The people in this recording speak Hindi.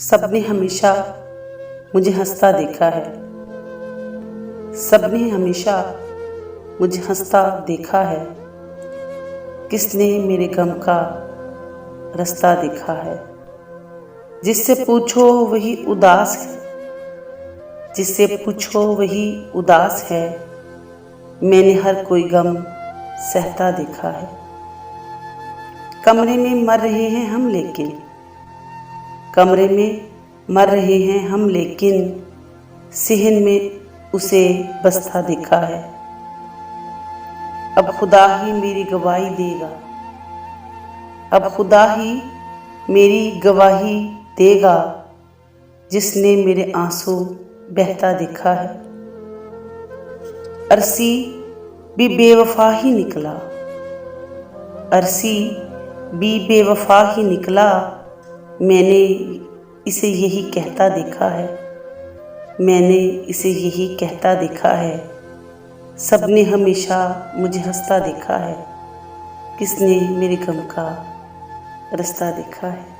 सबने हमेशा मुझे हंसता देखा है। सबने हमेशा मुझे हंसता देखा है। किसने मेरे गम का रास्ता देखा है। जिससे पूछो वही उदास है, जिससे पूछो वही उदास है। मैंने हर कोई गम सहता देखा है। कमरे में मर रहे हैं हम लेकिन, कमरे में मर रहे हैं हम लेकिन सहन में उसे बसता देखा है। अब खुदा ही मेरी गवाही देगा, अब खुदा ही मेरी गवाही देगा। जिसने मेरे आंसू बहता देखा है। अरसी भी बेवफा ही निकला, अरसी भी बेवफा ही निकला। मैंने इसे यही कहता देखा है, मैंने इसे यही कहता देखा है। सबने हमेशा मुझे हंसता देखा है। किसने मेरे गम का रास्ता देखा है।